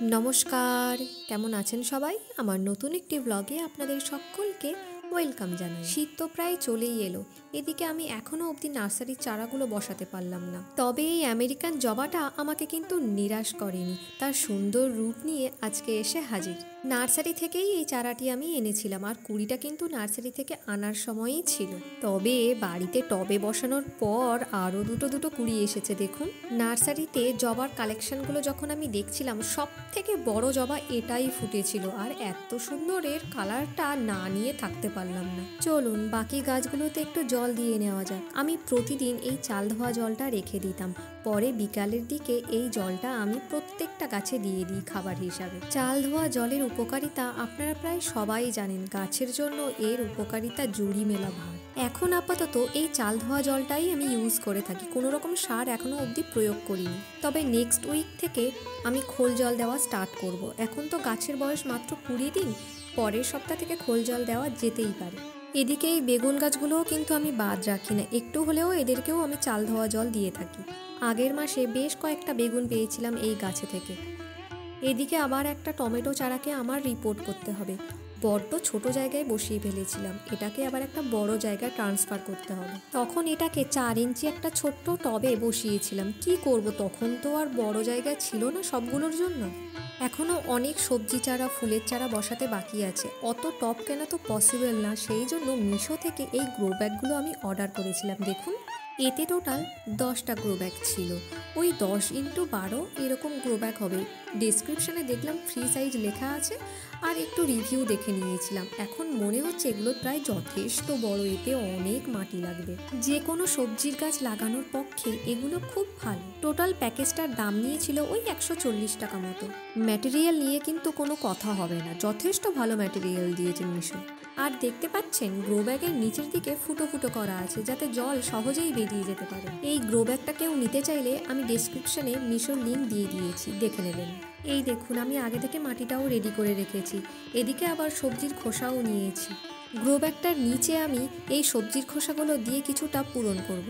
নমস্কার, কেমন আছেন সবাই? আমার নতুন একটি ব্লগে আপনাদের সকলকে ওয়েলকাম জানাই। শীত তো প্রায় চলেই এলো, এদিকে আমি এখনও অবধি নার্সারির চারাগুলো বসাতে পারলাম না। তবে এই আমেরিকান জবাটা আমাকে কিন্তু নিরাশ করেনি, তার সুন্দর রূপ নিয়ে আজকে এসে হাজির। নার্সারি থেকেই এই চারাটি আমি এনেছিলাম, আর কুড়িটা কিন্তু নার্সারি থেকে আনার সময়ই ছিল। তবে বাড়িতে টবে বসানোর পর আরও দুটো কুড়ি এসেছে দেখুন। নার্সারিতে জবার কালেকশনগুলো যখন আমি দেখছিলাম, সব থেকে বড় জবা এটাই ফুটেছিল, আর এত সুন্দর এর কালারটা না নিয়ে থাকতে পারলাম না। চলুন বাকি গাছগুলোতে একটু জল দিয়ে নেওয়া যাক। আমি প্রতিদিন এই চাল ধোয়া জলটা রেখে দিতাম, পরে বিকালের দিকে এই জলটা আমি প্রত্যেকটা গাছে দিয়ে দিই খাবার হিসাবে। চাল ধোয়া জলের উপকারিতা আপনারা প্রায় সবাই জানেন, গাছের জন্য এর উপকারিতা জুড়ি মেলা ভার। এখন আপাতত এই চাল ধোয়া জলটাই আমি ইউজ করে থাকি, কোনো রকম সার এখনও অবধি প্রয়োগ করিনি। তবে নেক্সট উইক থেকে আমি খোল জল দেওয়া স্টার্ট করব। এখন তো গাছের বয়স মাত্র 20 দিন, পরের সপ্তাহ থেকে খোল জল দেওয়া যেতেই পারে। এদিকে এই বেগুন গাছগুলোও কিন্তু আমি বাদ রাখি না, একটু হলেও এদেরকেও আমি চাল ধোয়া জল দিয়ে থাকি। আগের মাসে বেশ কয়েকটা বেগুন পেয়েছিলাম এই গাছে থেকে। এদিকে আবার একটা টমেটো চারাকে আমার রিপোর্ট করতে হবে, বড্ড ছোট জায়গায় বসিয়ে ফেলেছিলাম, এটাকে আবার একটা বড় জায়গায় ট্রান্সফার করতে হবে। তখন এটাকে 4 ইঞ্চি একটা ছোট্ট টবে বসিয়েছিলাম, কি করব, তখন তো আর বড় জায়গা ছিল না সবগুলোর জন্য। এখনও অনেক সবজি চারা, ফুলের চারা বসাতে বাকি আছে, অত টব কেনা তো পসিবল না, সেই জন্য মিশো থেকে এই গ্রো ব্যাগগুলো আমি অর্ডার করেছিলাম। দেখুন, এতে টোটাল 10টা গ্রো ব্যাগ ছিল, ওই 10x12 এরকম গ্রো ব্যাগ হবে। ডেসক্রিপশানে দেখলাম ফ্রি সাইজ লেখা আছে, আর একটু রিভিউ দেখে নিয়েছিলাম। এখন মনে হচ্ছে এগুলো প্রায় যথেষ্ট বড়, এতে অনেক মাটি লাগবে। যে কোনো সবজির গাছ লাগানোর পক্ষে এগুলো খুব ভালো। টোটাল প্যাকেজটার দাম নিয়েছিল ওই 140 টাকা মতো। ম্যাটেরিয়াল নিয়ে কিন্তু কোনো কথা হবে না, যথেষ্ট ভালো ম্যাটেরিয়াল দিয়েছে মিশো। আর দেখতে পাচ্ছেন গ্রো ব্যাগের নিচের দিকে ফুটো ফুটো করা আছে, যাতে জল সহজেই বেরিয়ে যেতে পারে। এই গ্রো ব্যাগটা কেউ নিতে চাইলে আমি ডেসক্রিপশনে মিশোর লিঙ্ক দিয়ে দিয়েছি, দেখে নেবেন। এই দেখুন, আমি আগে থেকে মাটিটাও রেডি করে রেখেছি, এদিকে আবার সবজির খোসাও নিয়েছি। গ্রো ব্যাগটার নিচে আমি এই সবজির খোসাগুলো দিয়ে কিছুটা পূরণ করব।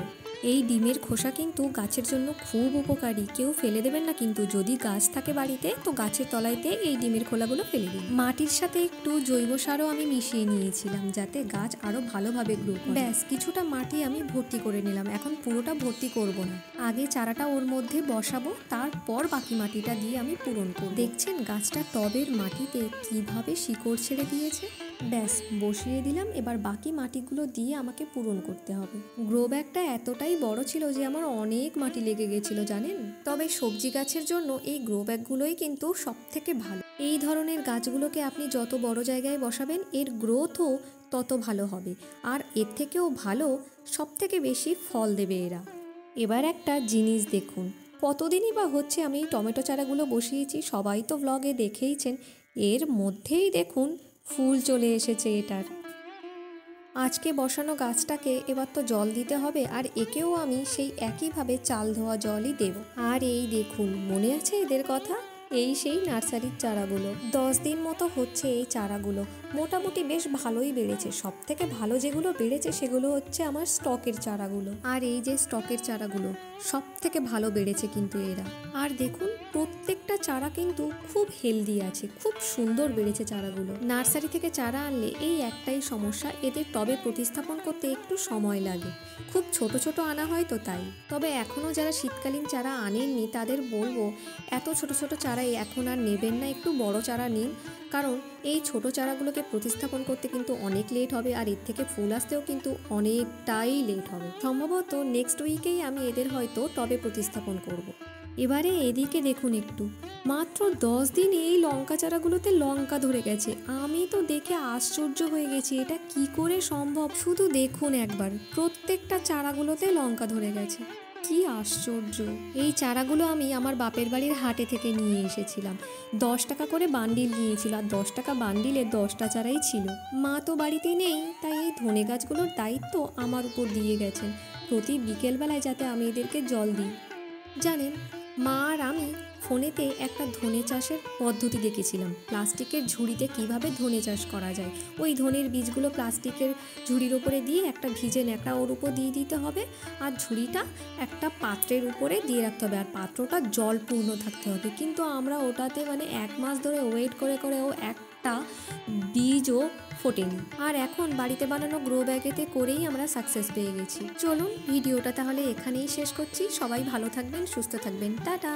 এই ডিমের খোসা কিন্তু গাছের জন্য খুব উপকারী, কেউ ফেলে দেবেন না কিন্তু। যদি গাছ থাকে বাড়িতে তো গাছের তলাইতে এই ডিমের খোলাগুলো ফেলে দিন। মাটির সাথে একটু জৈব সারও আমি মিশিয়ে নিয়েছিলাম, যাতে গাছ আরও ভালোভাবে গ্রো করে। ব্যাস, কিছুটা মাটি আমি ভর্তি করে নিলাম, এখন পুরোটা ভর্তি করব না, আগে চারাটা ওর মধ্যে বসাবো, তারপর বাকি মাটিটা দিয়ে আমি পূরণ করব। দেখছেন গাছটা টবের মাটিতে কিভাবে শিকড় ছেড়ে দিয়েছে। ব্যাস, বসিয়ে দিলাম, এবার বাকি মাটিগুলো দিয়ে আমাকে পূরণ করতে হবে। গ্রো ব্যাগটা এতটাই বড় ছিল যে আমার অনেক মাটি লেগে গেছিল জানেন। তবে সবজি গাছের জন্য এই গ্রো ব্যাগগুলোই কিন্তু সব থেকে ভালো। এই ধরনের গাছগুলোকে আপনি যত বড় জায়গায় বসাবেন এর গ্রোথও তত ভালো হবে, আর এর থেকেও ভালো সব থেকে বেশি ফল দেবে এরা। এবার একটা জিনিস দেখুন, কতদিনই বা হচ্ছে আমি এই টমেটো চারাগুলো বসিয়েছি, সবাই তো ব্লগে দেখেইছেন, এর মধ্যেই দেখুন ফুল চলে এসেছে এটার। আজকে বসানো গাছটাকে এবার তো জল দিতে হবে, আর একেও আমি সেই একইভাবে চাল ধোয়া জলই দেব। আর এই দেখুন, মনে আছে এদের কথা, এই সেই নার্সারির চারাগুলো। 10 দিন মতো হচ্ছে এই চারাগুলো, মোটামুটি বেশ ভালোই বেড়েছে। সব থেকে ভালো যেগুলো বেড়েছে সেগুলো হচ্ছে আমার স্টকের চারাগুলো, আর এই যে স্টকের চারাগুলো সব থেকে ভালো বেড়েছে কিন্তু এরা। আর দেখুন প্রত্যেকটা চারা কিন্তু খুব হেলদি আছে, খুব সুন্দর বেড়েছে চারাগুলো। নার্সারি থেকে চারা আনলে এই একটাই সমস্যা, এদের টবে প্রতিস্থাপন করতে একটু সময় লাগে, খুব ছোট ছোট আনা হয় তো তাই। তবে এখনও যারা শীতকালীন চারা আনেননি তাদের বলবো, এত ছোট ছোট চারাই এখন আর নেবেন না, একটু বড় চারা নিন, কারণ এই ছোট চারাগুলোকে প্রতিস্থাপন করতে কিন্তু অনেক লেট হবে, আর এর থেকে ফুল আসতেও কিন্তু অনেকটাই লেট হবে। সম্ভবত নেক্সট উইকেই আমি এদের হয়তো টবে প্রতিস্থাপন করব। এবারে এদিকে দেখুন একটু, মাত্র 10 দিন এই লঙ্কা চারাগুলোতে লঙ্কা ধরে গেছে। আমি তো দেখে আশ্চর্য হয়ে গেছি, এটা কি করে সম্ভব। শুধু দেখুন একবার, প্রত্যেকটা চারাগুলোতে লঙ্কা ধরে গেছে, কি আশ্চর্য। এই চারাগুলো আমি আমার বাপের বাড়ির হাটে থেকে নিয়ে এসেছিলাম, 10 টাকা করে বান্ডিল নিয়েছিল, আর 10 টাকা বান্ডিলে 10টা চারাই ছিল। মা তো বাড়িতে নেই, তাই এই ধনে গাছগুলোর দায়িত্ব আমার উপর দিয়ে গেছেন, প্রতি বিকেলবেলায় যাতে আমি এদেরকে জল দিই। জানেন, মা আর আমি ফোনেতে একটা ধনে চাষের পদ্ধতি দেখেছিলাম, প্লাস্টিকের ঝুড়িতে কিভাবে ধনে চাষ করা যায়। ওই ধনের বীজগুলো প্লাস্টিকের ঝুড়ির উপরে দিয়ে একটা ভিজে ন্যাকড়া ওর উপর দিয়ে দিতে হবে, আর ঝুড়িটা একটা পাত্রের উপরে দিয়ে রাখতে হবে, আর পাত্রটা জলপূর্ণ থাকতে হবে। কিন্তু আমরা ওটাতে মানে 1 মাস ধরে ওয়েট করে করেও একটা বীজও ফোটেনি। আর এখন বাড়িতে বানানো গ্রো ব্যাগেতে করেই আমরা সাকসেস পেয়ে গেছি। চলুন ভিডিওটা তাহলে এখানেই শেষ করছি। সবাই ভালো থাকবেন, সুস্থ থাকবেন, টাটা।